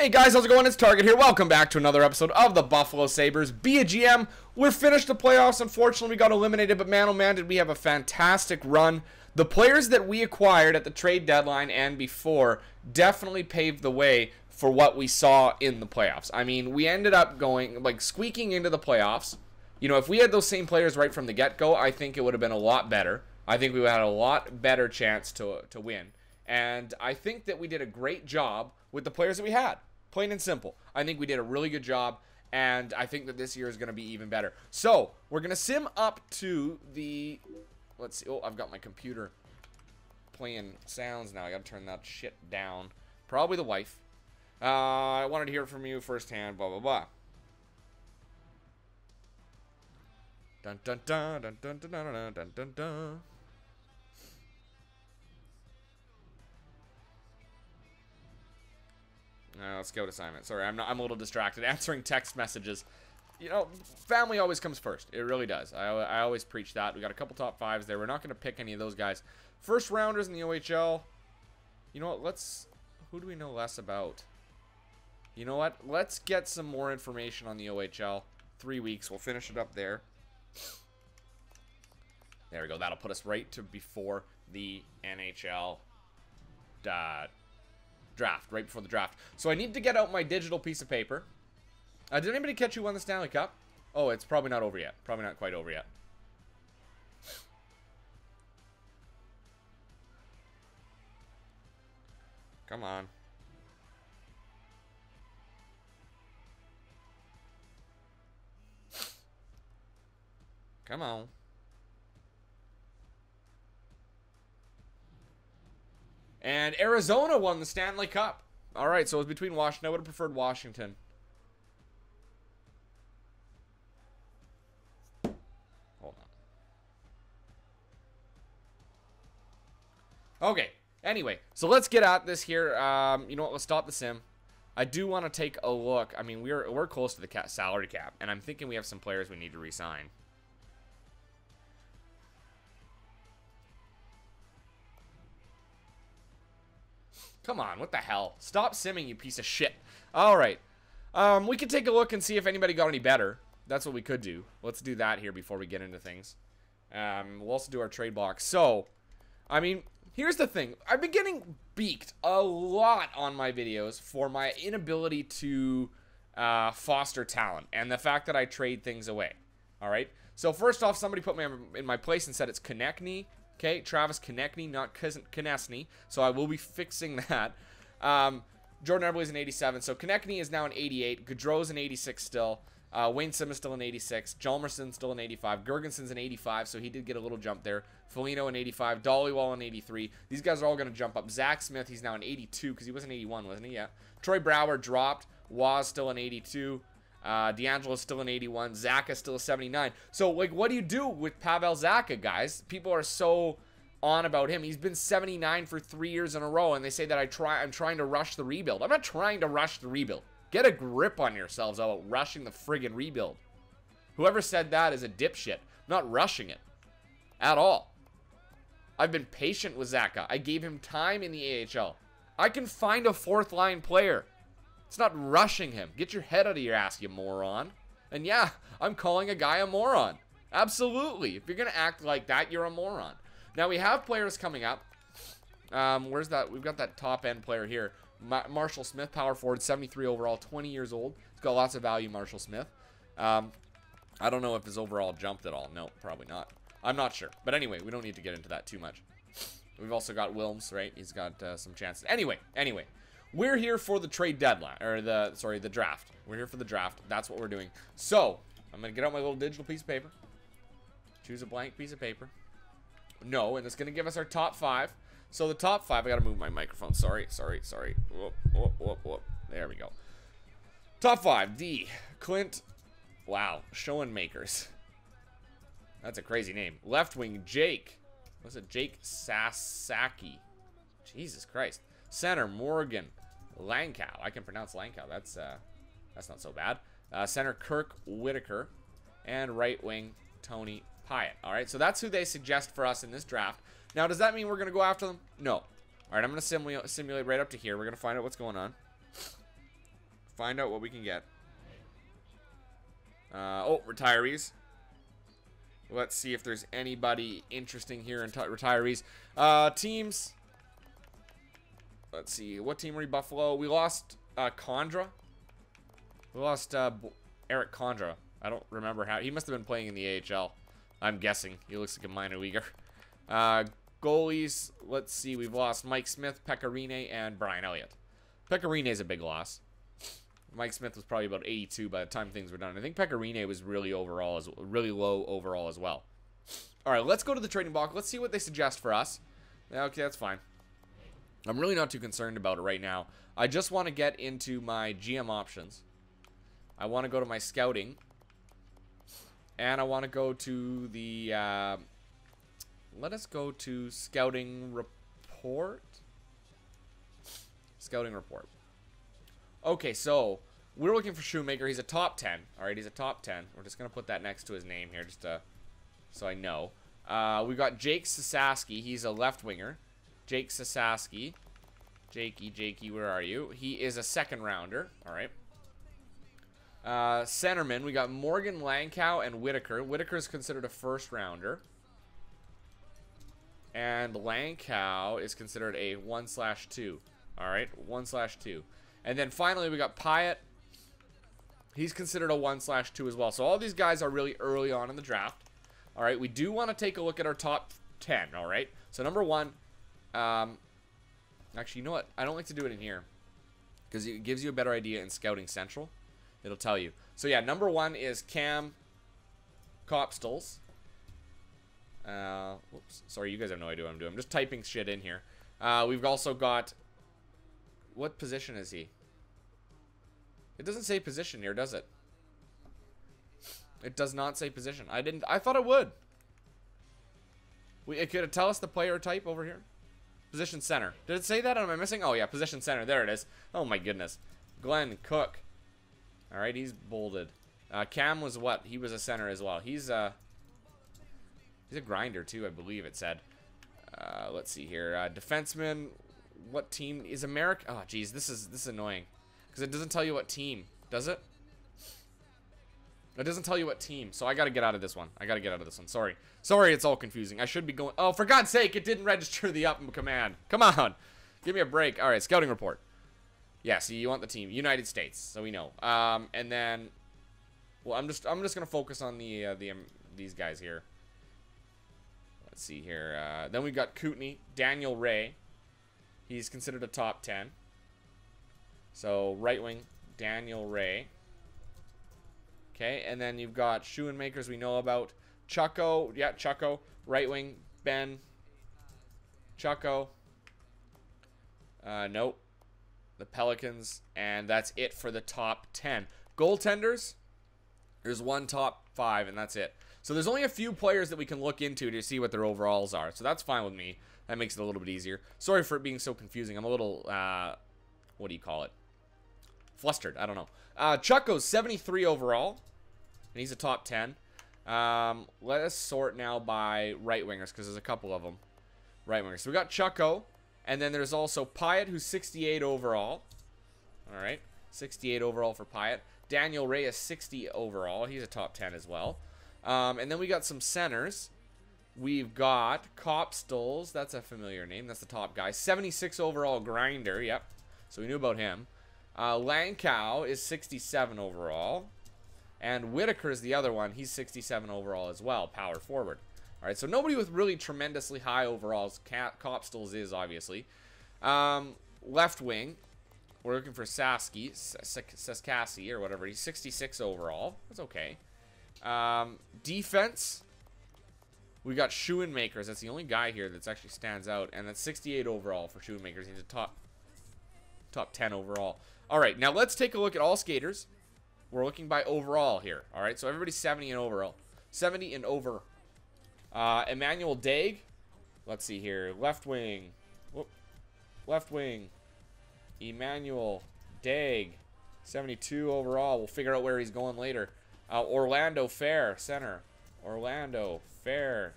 Hey guys, how's it going? It's Target here. Welcome back to another episode of the Buffalo Sabres. Be a GM. We're finished the playoffs. Unfortunately, we got eliminated, but man, oh man, did we have a fantastic run. The players that we acquired at the trade deadline and before definitely paved the way for what we saw in the playoffs. I mean, we ended up going, squeaking into the playoffs. You know, if we had those same players right from the get-go, I think it would have been a lot better. I think we would have had a lot better chance to win. And I think that we did a great job with the players that we had. Plain and simple. I think we did a really good job, and I think that this year is going to be even better. So, we're going to sim up to the... Let's see. Oh, I've got my computer playing sounds now. I got to turn that shit down. Probably the wife. I wanted to hear from you firsthand, blah, blah, blah. Dun, dun, dun, dun, dun, dun, dun, dun, dun, dun. Let's go to assignment. Sorry, I'm a little distracted. Answering text messages. You know, family always comes first. It really does. I always preach that. We got a couple top fives there. We're not going to pick any of those guys. First rounders in the OHL. You know what? Who do we know less about? You know what? Let's get some more information on the OHL. 3 weeks. We'll finish it up there. There we go. That'll put us right to before the NHL draft, right before the draft. So I need to get out my digital piece of paper. Did anybody catch who won the Stanley Cup? Oh, it's probably not over yet. Probably not quite over yet. Come on. Come on. And Arizona won the Stanley Cup. All right, so it was between Washington. I would have preferred Washington. Hold on. Okay, anyway, so let's get at this here. You know what, let's stop the sim. I do want to take a look. I mean, we're close to the salary cap, and I'm thinking we have some players we need to re-sign. Come on, what the hell? Stop simming, you piece of shit. All right. We could take a look and see if anybody got any better. That's what we could do. Let's do that here before we get into things. We'll also do our trade block. So, I mean, here's the thing. I've been getting beaked a lot on my videos for my inability to foster talent and the fact that I trade things away. All right? So, first off, somebody put me in my place and said it's Konechny. Okay, Travis Konechny, not Konechny. So I will be fixing that. Jordan Eberle's an 87. So Konechny is now an 88. Gaudreau's an 86 still. Wayne Simmonds still an 86. Hjalmarsson's still an 85. Gergenson's an 85, so he did get a little jump there. Foligno an 85. Dhaliwal an 83. These guys are all going to jump up. Zach Smith, he's now an 82 because he was an 81, wasn't he? Yeah. Troy Brouwer dropped. Waz still an 82. D'Angelo's still an 81. Zacha's still a 79. So, like, what do you do with Pavel Zacha, guys? People are so on about him. He's been 79 for 3 years in a row, and they say that I'm trying to rush the rebuild. I'm not trying to rush the rebuild. Get a grip on yourselves about rushing the friggin' rebuild. Whoever said that is a dipshit. I'm not rushing it at all. I've been patient with Zacha. I gave him time in the AHL. I can find a fourth-line player. It's not rushing him. Get your head out of your ass, you moron. And yeah, I'm calling a guy a moron. Absolutely. If you're going to act like that, you're a moron. Now, we have players coming up. Where's that? We've got that top-end player here. Marshal Smith, power forward, 73 overall, 20 years old. He's got lots of value, Marshal Smith. I don't know if his overall jumped at all. No, probably not. I'm not sure. But anyway, we don't need to get into that too much. We've also got Wilms, right? He's got some chances. Anyway. We're here for the trade deadline, or the draft. We're here for the draft. That's what we're doing. So, I'm going to get out my little digital piece of paper. Choose a blank piece of paper. No, and it's going to give us our top 5. So, the top 5, I got to move my microphone. Sorry. Whoop. There we go. Top 5, D. Clint. Wow, Schoenmakers. That's a crazy name. Left wing, Jake. What's it? Jake Sasaki. Jesus Christ. Center, Morgan. Lankow. I can pronounce Lankow. That's not so bad. Center, Kirk Whitaker. And right wing, Tony Pyatt. All right, so that's who they suggest for us in this draft. Now, does that mean we're going to go after them? No. All right, I'm going to simulate right up to here. We're going to find out what's going on. Find out what we can get. Oh, retirees. Let's see if there's anybody interesting here in retirees. Teams. Let's see. What team were we? Buffalo. We lost Condra. We lost Eric Condra. I don't remember how. He must have been playing in the AHL. I'm guessing. He looks like a minor leaguer. Goalies. Let's see. We've lost Mike Smith, Pecorine, and Brian Elliott. Pecorine is a big loss. Mike Smith was probably about 82 by the time things were done. I think Pecorine was really low overall as well. All right, let's go to the trading block. Let's see what they suggest for us. Okay, that's fine. I'm really not too concerned about it right now. I just want to get into my GM options. I want to go to my scouting. And I want to go to the... let us go to scouting report. Scouting report. Okay, so we're looking for Shoemaker. He's a top 10. All right, he's a top 10. We're just going to put that next to his name here just so I know. We got Jake Sasaski. He's a left winger. Jake Sasaski. Jakey, where are you? He is a second rounder. All right. Centerman, we got Morgan Lankow and Whitaker. Whitaker is considered a first rounder. And Lankow is considered a 1/2. All right, 1/2. And then finally, we got Pyatt. He's considered a 1/2 as well. So all these guys are really early on in the draft. All right, we do want to take a look at our top 10, all right? So number 1, actually, you know what? I don't like to do it in here because it gives you a better idea in Scouting Central. It'll tell you. So yeah, number 1 is Cam Copstels. Whoops. Sorry, you guys have no idea what I'm doing. I'm just typing shit in here. We've also got... What position is he? It doesn't say position here, does it? It does not say position. I thought it would. Could it tell us the player type over here? Position center. Did it say that? Am I missing? Oh yeah, position center. There it is. Oh my goodness. Glenn Cook. All right, he's bolded. Cam was what? He was a center as well. He's a grinder too, I believe it said. Let's see here. Defenseman. What team is America? Oh, geez, this is annoying because it doesn't tell you what team, does it? It doesn't tell you what team, so I gotta get out of this one. Sorry, it's all confusing. I should be going. Oh, for God's sake, it didn't register the up command. Come on, give me a break. All right, scouting report. Yeah, so you want the team, United States, so we know. And then, well, I'm just gonna focus on these guys here. Let's see here. Then we got Kootenay, Daniel Ray. He's considered a top 10. So, right wing, Daniel Ray. Okay, and then you've got Shoemakers we know about. Chucko, yeah, Chucko. Right wing, Ben. Chucko. Nope. The Pelicans. And that's it for the top 10. Goaltenders, there's one top 5, and that's it. So there's only a few players that we can look into to see what their overalls are. So that's fine with me. That makes it a little bit easier. Sorry for it being so confusing. I'm a little, what do you call it? Flustered. I don't know. Chucko's 73 overall. And he's a top 10. Let us sort now by right wingers because there's a couple of them. Right wingers. So we got Chucko. And then there's also Pyatt, who's 68 overall. All right. 68 overall for Pyatt. Daniel Ray is 60 overall. He's a top 10 as well. And then we got some centers. We've got Copstels. That's a familiar name. That's the top guy. 76 overall grinder. Yep. So we knew about him. Lankow is 67 overall. And Whitaker is the other one. He's 67 overall as well. Power forward. All right. So nobody with really tremendously high overalls. Copstels is, obviously. Left wing. We're looking for Saskey or whatever. He's 66 overall. That's okay. Defense. We got Shoemakers. That's the only guy here that's actually stands out. And that's 68 overall for Shoemakers. He's a top 10 overall. All right, now let's take a look at all skaters. We're looking by overall here. All right, so everybody's 70 and overall. 70 and over. Emmanuel Daig. Let's see here. Left wing. Whoop. Left wing. Emmanuel Daig. 72 overall. We'll figure out where he's going later. Orlando Fair, center. Orlando Fair,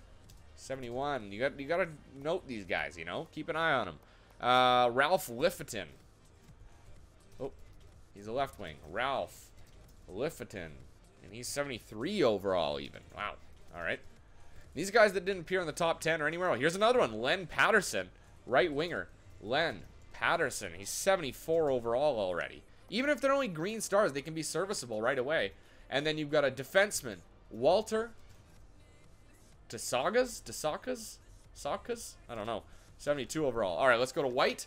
71. You got to note these guys, you know. Keep an eye on them. Ralph Lifferton. Oh, He's a left wing. Ralph Lifferton. And he's 73 overall even. Wow. All right. These guys that didn't appear in the top 10 or anywhere else. Here's another one. Len Patterson. Right winger. Len Patterson. He's 74 overall already. Even if they're only green stars, they can be serviceable right away. And then you've got a defenseman. Walter Sakas? I don't know. 72 overall. All right, let's go to white.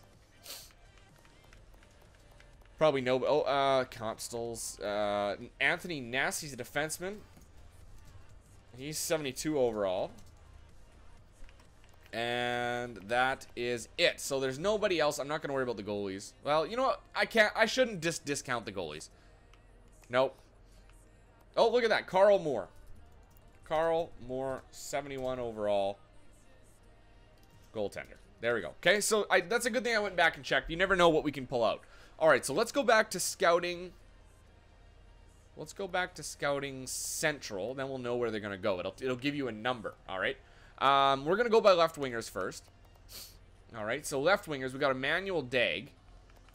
Probably no. Oh, Compstills. Anthony Ness. He's a defenseman. He's 72 overall. And that is it. So there's nobody else. I'm not going to worry about the goalies. Well, you know what? I shouldn't just discount the goalies. Nope. Oh, look at that. Carl Moore. Carl Moore, 71 overall. Goaltender. There we go. Okay, so that's a good thing I went back and checked. You never know what we can pull out. All right, so let's go back to scouting. Let's go back to scouting central. Then we'll know where they're going to go. It'll give you a number. All right. We're going to go by left wingers first. All right, so left wingers, we got Emmanuel Dag.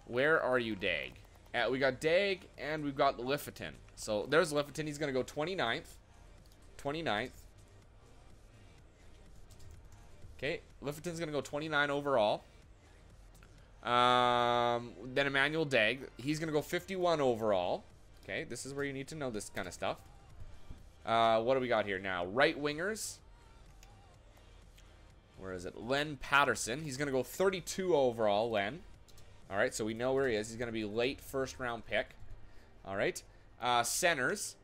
Where are you, Dag? We got Dag and we've got Lifferton. So there's Lifferton. He's going to go 29th. 29th. Okay, Lifferton's going to go 29 overall. Then Emmanuel Dag. He's going to go 51 overall. Okay, this is where you need to know this kind of stuff. What do we got here now? Right wingers. Where is it? Len Patterson. He's going to go 32 overall, Len. All right, so we know where he is. He's going to be late first round pick. All right. Centers.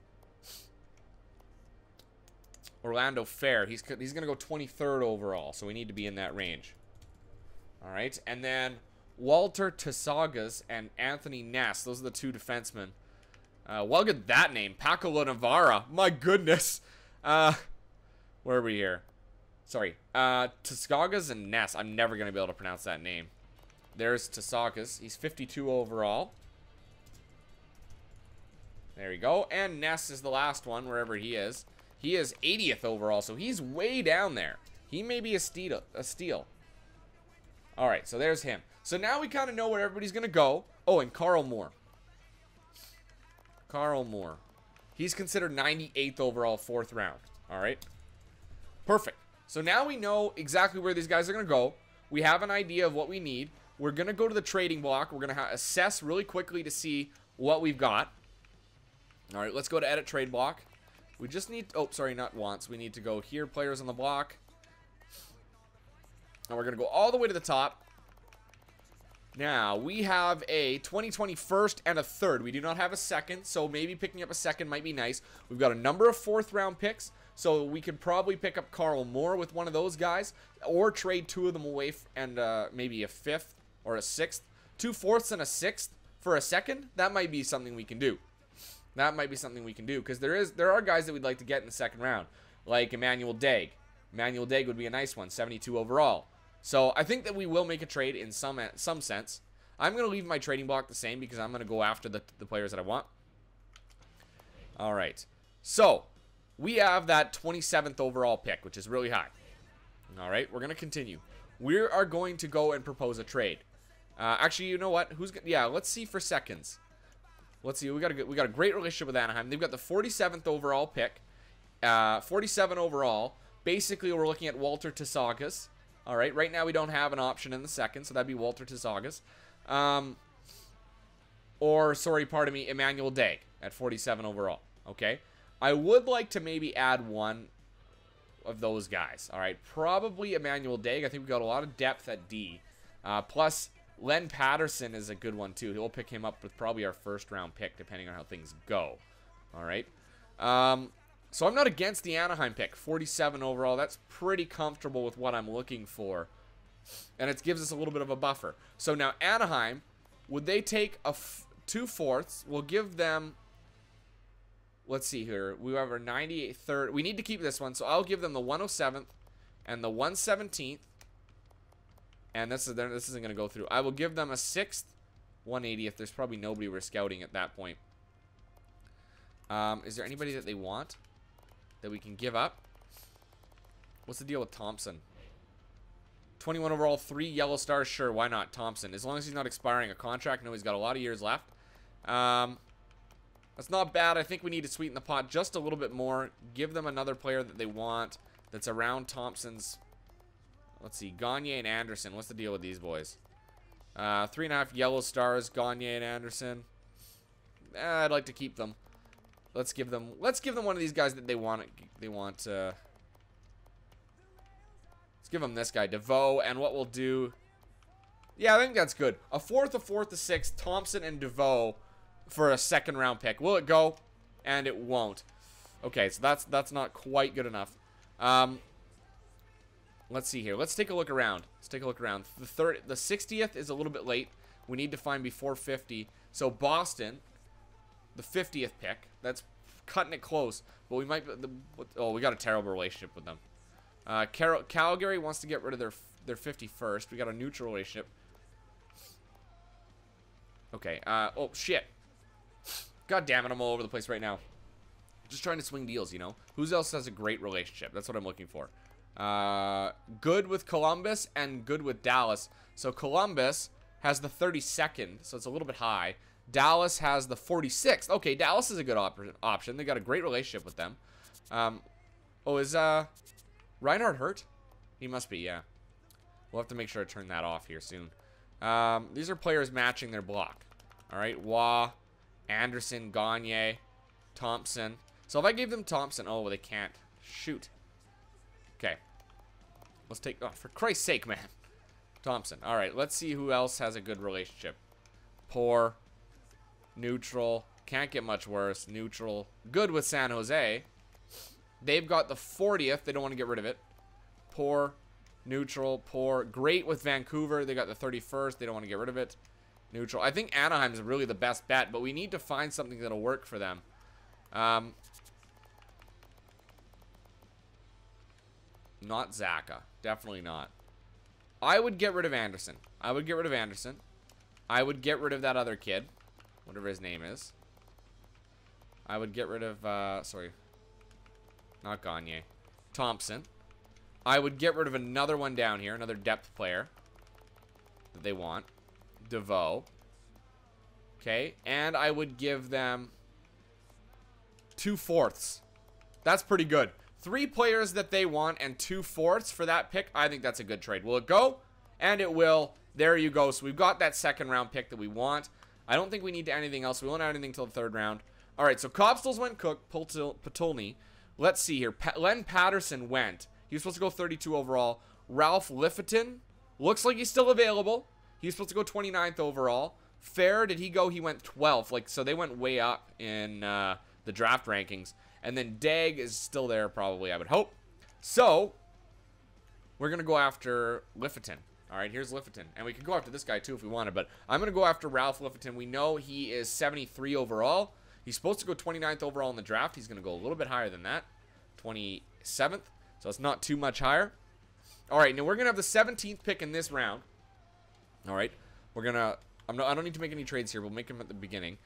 Orlando Fair. He's going to go 23rd overall, so we need to be in that range. All right, and then Walter Tasagas and Anthony Ness. Those are the two defensemen. Well, good that name. Paco Navarra. My goodness. Where are we here? Sorry. Tasagas and Ness. I'm never going to be able to pronounce that name. There's Tasagas. He's 52 overall. There we go. And Ness is the last one, wherever he is. He is 80th overall, so he's way down there. He may be a steal. All right, so there's him. So now we kind of know where everybody's going to go. Oh, and Carl Moore. Carl Moore. He's considered 98th overall, 4th round. All right. Perfect. So now we know exactly where these guys are going to go. We have an idea of what we need. We're going to go to the trading block. We're going to assess really quickly to see what we've got. All right, let's go to edit trade block. We just need, oh, sorry, not wants. We need to go here, players on the block. And we're going to go all the way to the top. Now, we have a 2020 first and a third. We do not have a second, so maybe picking up a second might be nice. We've got a number of 4th round picks, so we could probably pick up Carl Moore with one of those guys, or trade 2 of them away and maybe a 5th or a 6th. 2 4ths and a 6th for a second? That might be something we can do. That might be something we can do, because there are guys that we'd like to get in the second round, like Emmanuel Dag. Emmanuel Dag would be a nice one, 72 overall. So I think that we will make a trade in some sense. I'm going to leave my trading block the same because I'm going to go after the players that I want. All right. So we have that 27th overall pick, which is really high. All right. We're going to continue. We are going to go and propose a trade. Actually, you know what? Yeah, let's see for seconds. Let's see. We got a great relationship with Anaheim. They've got the 47th overall pick. 47 overall. Basically, we're looking at Walter Tasagas. All right. Right now, we don't have an option in the second, so that'd be Walter Tasagas. Or, sorry, pardon me, Emmanuel Dag at 47 overall. Okay. I would like to maybe add one of those guys. All right. Probably Emmanuel Dag. I think we've got a lot of depth at D. Plus, Len Patterson is a good one, too. We'll pick him up with probably our 1st round pick, depending on how things go. All right. So I'm not against the Anaheim pick. 47 overall. That's pretty comfortable with what I'm looking for. And it gives us a little bit of a buffer. So now Anaheim, would they take a 2 4ths? We'll give them, let's see here. We have our 98th third. We need to keep this one. So I'll give them the 107th and the 117th. And this isn't going to go through. I will give them a 6th, 180th. There's probably nobody we're scouting at that point. Is there anybody that they want that we can give up? What's the deal with Thompson? 21 overall, 3 yellow stars. Sure, why not? Thompson. As long as he's not expiring a contract. No, he's got a lot of years left. That's not bad. I think we need to sweeten the pot just a little bit more. Give them another player that they want that's around Thompson's. Let's see, Gagne and Anderson. What's the deal with these boys? 3.5 yellow stars, Gagne and Anderson. I'd like to keep them. Let's give them one of these guys that they want. Let's give them this guy, DeVoe, and what we'll do. Yeah, I think that's good. A fourth, a sixth, Thompson and DeVoe for a second round pick. Will it go? And it won't. Okay, so that's not quite good enough. Let's see here. Let's take a look around. The 60th is a little bit late. We need to find before 50. So Boston, the 50th pick. That's cutting it close. But we might. We got a terrible relationship with them. Calgary wants to get rid of their 51st. We got a neutral relationship. Okay. Oh shit. God damn it! I'm all over the place right now. Just trying to swing deals, you know. Who else has a great relationship? That's what I'm looking for. Good with Columbus and good with Dallas. So Columbus has the 32nd, so it's a little bit high. Dallas has the 46th. Okay, Dallas is a good option. They got a great relationship with them. Is Reinhardt hurt? He must be, yeah. We'll have to make sure to turn that off here soon. These are players matching their block. All right, Waugh, Anderson, Gagne, Thompson. So if I gave them Thompson, oh, they can't. Shoot. Okay. Let's take, oh, for Christ's sake, man. Thompson. All right, let's see who else has a good relationship. Poor. Neutral. Can't get much worse. Neutral. Good with San Jose. They've got the 40th. They don't want to get rid of it. Poor. Neutral. Poor. Great with Vancouver. They got the 31st. They don't want to get rid of it. Neutral. I think Anaheim is really the best bet, but we need to find something that'll work for them. Not Zaka. Definitely not. I would get rid of Anderson. I would get rid of that other kid. Whatever his name is. I would get rid of, sorry. Not Gagne. Thompson. I would get rid of another one down here. Another depth player that they want. DeVoe. Okay. And I would give them 2/4. That's pretty good. 3 players that they want and 2/4 for that pick. I think that's a good trade. Will it go? And it will. There you go. So we've got that second round pick that we want. I don't think we need anything else. We won't add anything until the 3rd round. All right, so Copstals went Cook, Patulny. Let's see here. Len Patterson went. He was supposed to go 32 overall. Ralph Lifferton looks like he's still available. He was supposed to go 29th overall. Fair, did he go? He went 12th. Like, so they went way up in the draft rankings. And then Dag is still there probably, I would hope. So, we're going to go after Lifferton. All right, here's Lifferton. And we can go after this guy, too, if we wanted. But I'm going to go after Ralph Lifferton. We know he is 73 overall. He's supposed to go 29th overall in the draft. He's going to go a little bit higher than that. 27th. So it's not too much higher. All right, now we're going to have the 17th pick in this round. All right. We're going to... I don't need to make any trades here. We'll make them at the beginning.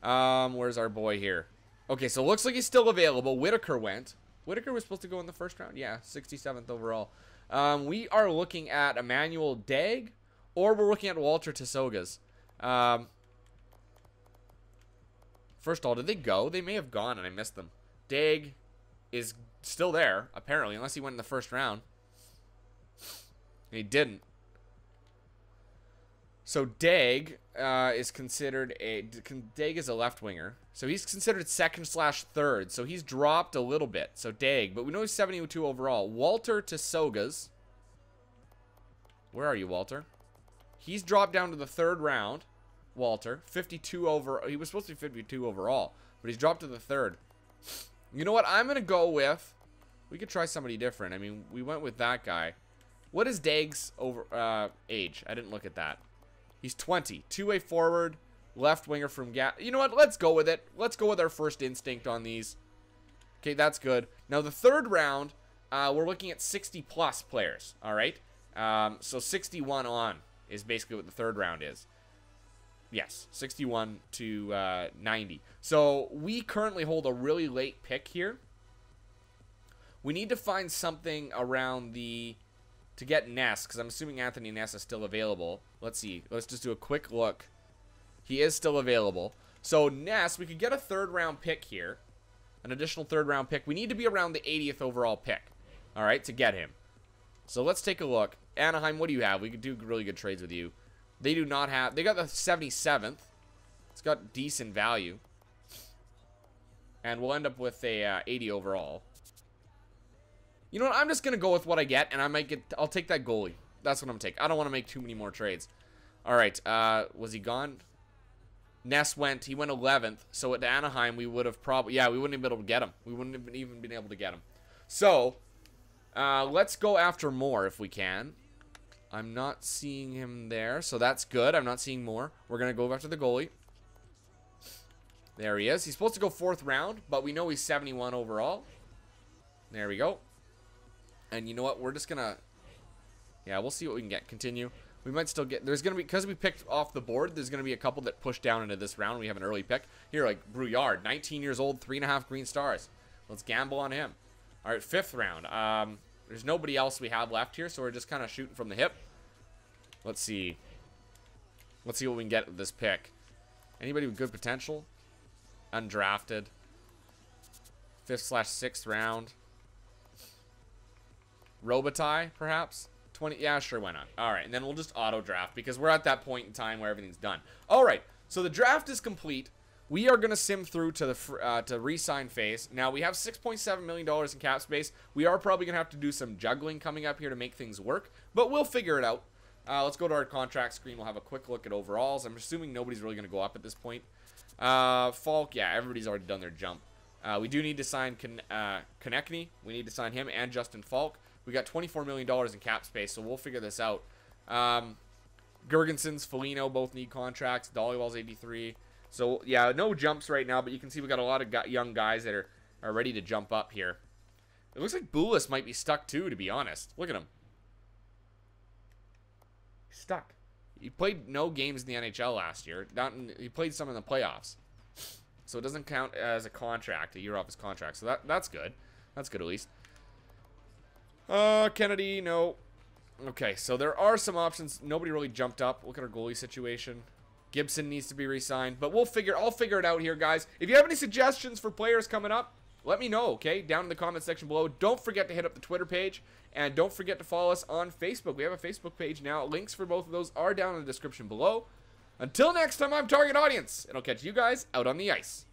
Where's our boy here? Okay, so it looks like he's still available. Whitaker went. Whitaker was supposed to go in the 1st round? Yeah, 67th overall. We are looking at Emmanuel Dag, or we're looking at Walter Tisogas. First of all, did they go? They may have gone, and I missed them. Dag is still there, apparently, unless he went in the 1st round. He didn't. So Dag is considered Dag is a left winger. So he's considered 2nd/3rd. So he's dropped a little bit. So Dag, but we know he's 72 overall. Walter Tisogas. Where are you, Walter? He's dropped down to the 3rd round. Walter, 52 over. He was supposed to be 52 overall, but he's dropped to the 3rd. You know what? I'm gonna go with. We could try somebody different. I mean, we went with that guy. What is Dag's age? I didn't look at that. He's 20. 2-way forward, left winger from You know what? Let's go with it. Let's go with our first instinct on these. Okay, that's good. Now, the 3rd round, we're looking at 60-plus players, all right? So 61 on is basically what the 3rd round is. Yes, 61 to 90. So we currently hold a really late pick here. We need to find something around the... to get Ness, because I'm assuming Anthony Ness is still available. Let's see. Let's just do a quick look. He is still available. So Ness, we could get a 3rd round pick here. An additional 3rd round pick. We need to be around the 80th overall pick. All right, to get him. So let's take a look. Anaheim, what do you have? We could do really good trades with you. They do not have... They got the 77th. It's got decent value. And we'll end up with a 80 overall. You know what? I'm just going to go with what I get, and I might get... I'll take that goalie. That's what I'm going to take. I don't want to make too many more trades. All right. Was he gone? Ness went... He went 11th. So at Anaheim, we would have probably... Yeah, we wouldn't have been able to get him. We wouldn't have even been able to get him. So, let's go after more if we can. I'm not seeing him there, so that's good. I'm not seeing more. We're going to go after the goalie. There he is. He's supposed to go 4th round, but we know he's 71 overall. There we go. And you know what? We're just going to... Yeah, we'll see what we can get. Continue. We might still get... There's going to be... Because we picked off the board, there's going to be a couple that push down into this round. We have an early pick. Here, like Brouillard, 19 years old, 3.5 green stars. Let's gamble on him. All right, 5th round. There's nobody else we have left here, so we're just kind of shooting from the hip. Let's see. Let's see what we can get with this pick. Anybody with good potential? Undrafted. 5th/6th round. Robitaille, perhaps? 20. Yeah, sure, why not? All right, and then we'll just auto draft because we're at that point in time where everything's done. All right, so the draft is complete. We are going to sim through to the to re-sign phase. Now, we have $6.7 million in cap space. We are probably going to have to do some juggling coming up here to make things work, but we'll figure it out. Let's go to our contract screen. We'll have a quick look at overalls. I'm assuming nobody's really going to go up at this point. Falk, yeah, everybody's already done their jump. We do need to sign Konechny. We need to sign him and Justin Falk. We got $24 million in cap space, so we'll figure this out. Gergensons, Foligno both need contracts. Dollywall's 83. So, yeah, no jumps right now, but you can see we got a lot of young guys that are ready to jump up here. It looks like Boulis might be stuck too, to be honest. Look at him. He's stuck. He played no games in the NHL last year. He played some in the playoffs. So it doesn't count as a contract, a year off his contract. So that's good. That's good at least. Kennedy, no. Okay, so there are some options. Nobody really jumped up. Look at our goalie situation. Gibson needs to be re-signed, but I'll figure it out here, guys. If you have any suggestions for players coming up, let me know, okay? Down in the comment section below. Don't forget to hit up the Twitter page, and don't forget to follow us on Facebook. We have a Facebook page now. Links for both of those are down in the description below. Until next time, I'm Target Audience, and I'll catch you guys out on the ice.